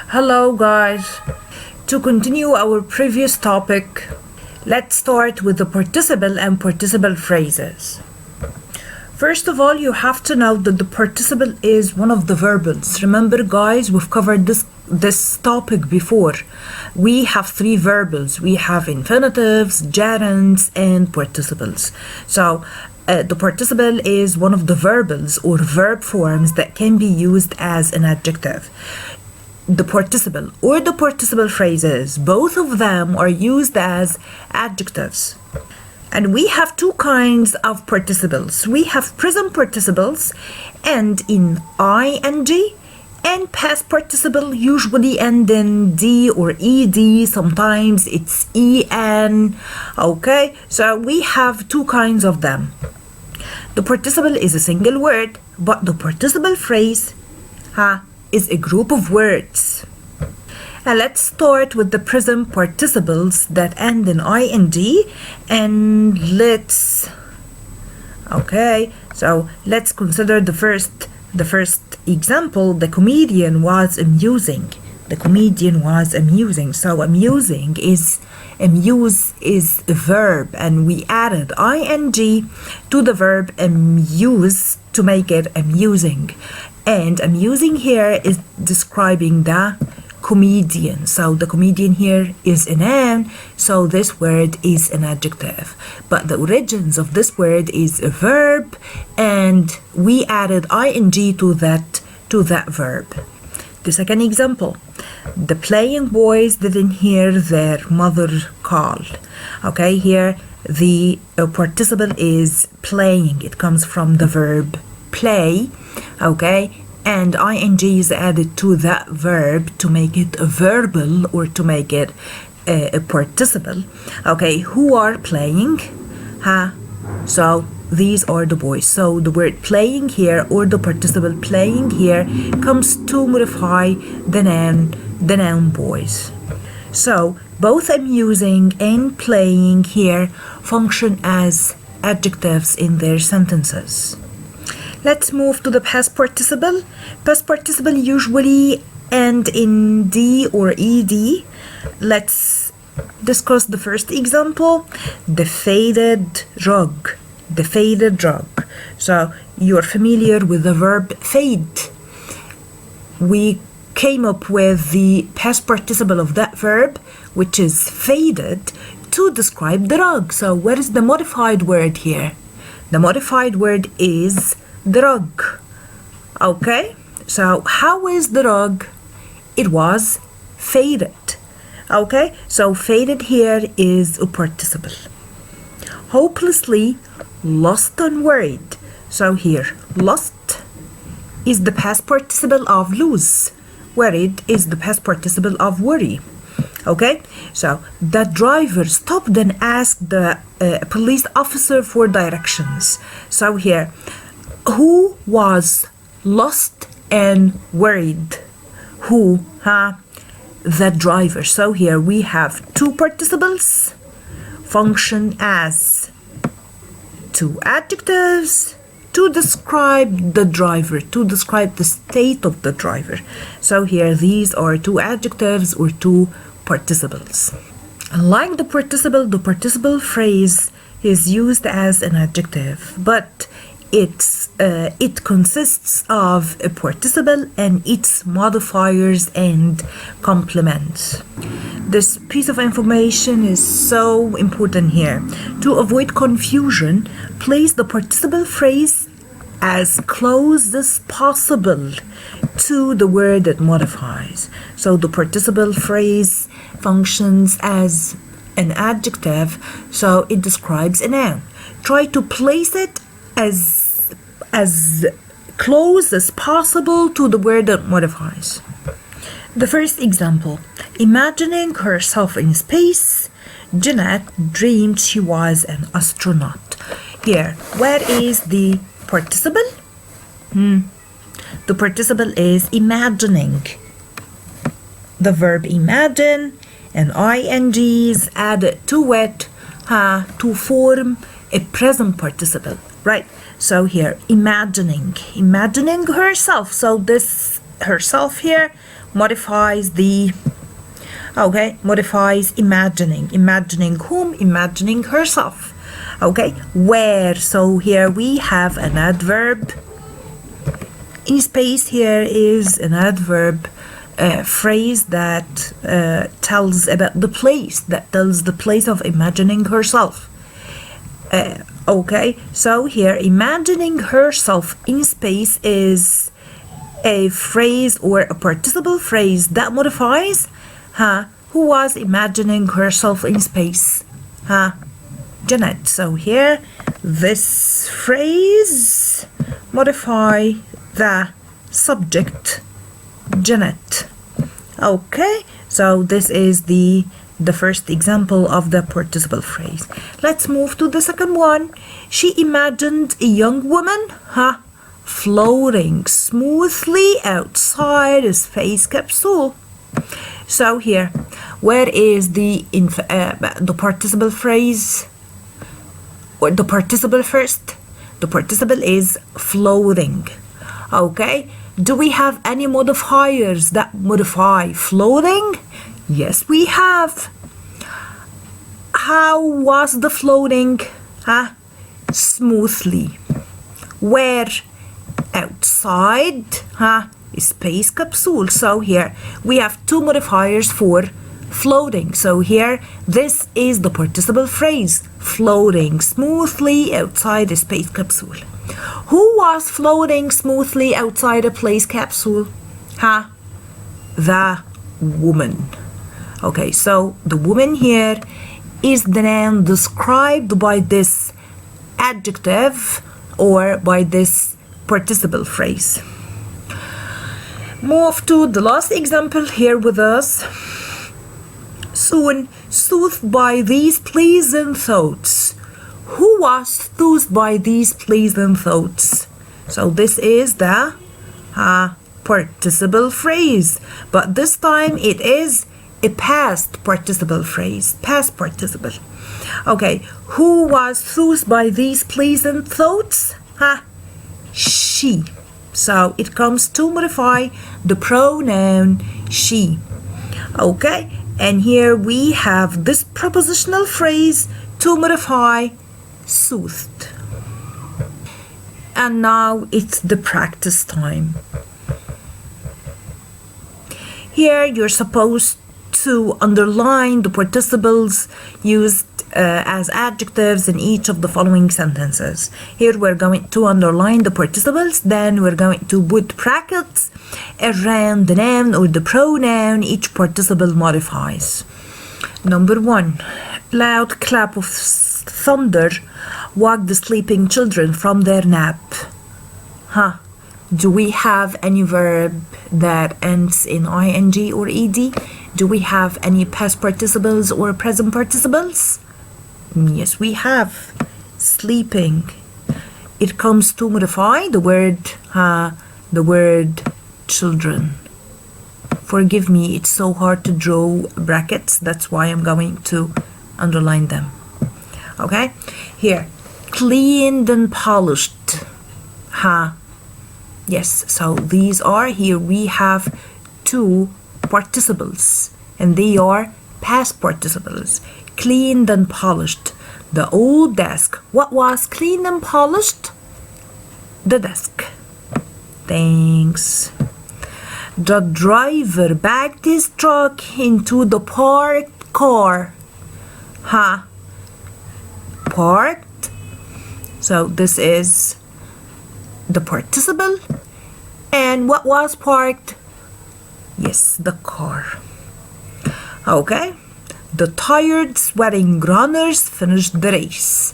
Hello guys. To continue our previous topic, let's start with the participle and participle phrases. First of all, you have to know that the participle is one of the verbals. Remember guys, we've covered this topic before. We have three verbals. We have infinitives, gerunds, and participles. So the participle is one of the verbals or verb forms that can be used as an adjective. The participle or the participle phrases, both of them are used as adjectives. And we have two kinds of participles. We have present participles end in ing, and past participle usually end in d or ed, sometimes it's en. Okay, so we have two kinds of them. The participle is a single word, but the participle phrase is a group of words. And let's start with the present participles that end in ing, and let's consider the first example. The comedian was amusing. The comedian was amusing. So amuse is a verb, and we added ing to the verb amuse to make it amusing. And amusing here is describing the comedian. So the comedian here is a noun, so this word is an adjective. But the origins of this word is a verb, and we added ing to that verb. The second example, the playing boys didn't hear their mother call. Okay, here the participle is playing. It comes from the verb play. Okay, and ing is added to that verb to make it a verbal or to make it a participle. Okay, who are playing? So these are the boys. So the word playing here or the participle playing here comes to modify the noun boys. So both amusing and playing here function as adjectives in their sentences. Let's move to the past participle. Past participle usually end in d or ed. Let's discuss the first example, the faded rug. The faded rug. So you're familiar with the verb fade. We came up with the past participle of that verb, which is faded, to describe the rug. So what is the modified word here? The modified word is the rug. Okay, so how is the rug? It was faded. Okay, so faded here is a participle. Hopelessly lost and worried. So here, lost is the past participle of lose. Worried is the past participle of worry. Okay, so the driver stopped and asked the police officer for directions. So here, who was lost and worried? Who? The driver. So here we have two participles function as two adjectives to describe the driver, to describe the state of the driver. So here these are two adjectives or two participles. Unlike the participle phrase is used as an adjective, but it consists of a participle and its modifiers and complements. This piece of information is so important here. To avoid confusion, place the participle phrase as close as possible to the word that modifies. So the participle phrase functions as an adjective, so it describes a noun. Try to place it as close as possible to the word that modifies. The first example, imagining herself in space, Jeanette dreamed she was an astronaut. Here, where is the participle? The participle is imagining. The verb imagine and ing is added to it to form a present participle, right? So here, imagining herself. So this herself here modifies the, okay, modifies imagining whom? Imagining herself. Okay, where? So here we have an adverb. In space here is an adverb phrase that tells about the place, of imagining herself. Okay, so here imagining herself in space is a phrase or a participle phrase that modifies who was imagining herself in space? Janet. So here this phrase modify the subject Janet. Okay, so this is the first example of the participle phrase. Let's move to the second one. She imagined a young woman floating smoothly outside a space capsule. So here, where is the participle phrase? Or the participle first? The participle is floating. Okay, do we have any modifiers that modify floating? Yes, we have. How was the floating? Smoothly. Where? Outside a space capsule. So here we have two modifiers for floating. So here this is the participle phrase, floating smoothly outside a space capsule. Who was floating smoothly outside a space capsule? The woman. Okay, so the woman here is the noun described by this adjective or by this participle phrase. Move to the last example here with us. Soon, soothed by these pleasant thoughts. Who was soothed by these pleasant thoughts? So this is the participle phrase, but this time it is a past participle phrase, past participle. Okay, who was soothed by these pleasant thoughts? She. So it comes to modify the pronoun she. Okay, and here we have this prepositional phrase to modify soothed. And now it's the practice time. Here you're supposed to underline the participles used as adjectives in each of the following sentences. Here we're going to underline the participles, then we're going to put brackets around the noun or the pronoun each participle modifies. Number 1, loud clap of thunder woke the sleeping children from their nap. Do we have any verb that ends in ing or ed? Do we have any past participles or present participles? Yes, we have. Sleeping. It comes to modify the word children. Forgive me, it's so hard to draw brackets. That's why I'm going to underline them. Okay? Here, cleaned and polished. Yes, so these are, here we have two participles, and they are past participles. Cleaned and polished. The old desk. What was cleaned and polished? The desk. Thanks. The driver backed his truck into the parked car. Parked. So this is the participle. And what was parked? Yes, the car. Okay. The tired, sweating runners finished the race.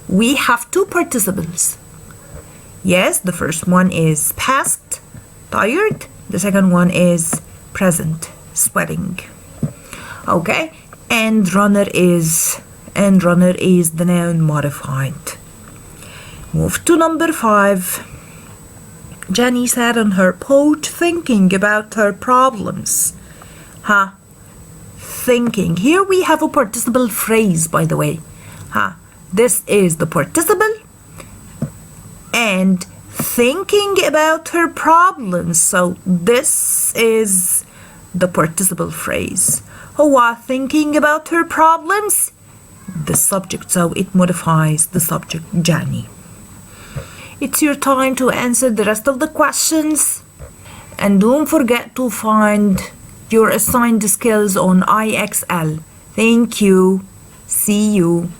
We have two participles. Yes, the first one is past, tired. The second one is present, sweating. Okay, and runner is the noun modified. Move to number 5. Jenny sat on her porch thinking about her problems. Thinking. Here we have a participle phrase, by the way. This is the participle. And thinking about her problems. So this is the participle phrase. هو thinking about her problems. The subject, so it modifies the subject Jani. It's your time to answer the rest of the questions. And don't forget to find your assigned skills on IXL. Thank you. See you.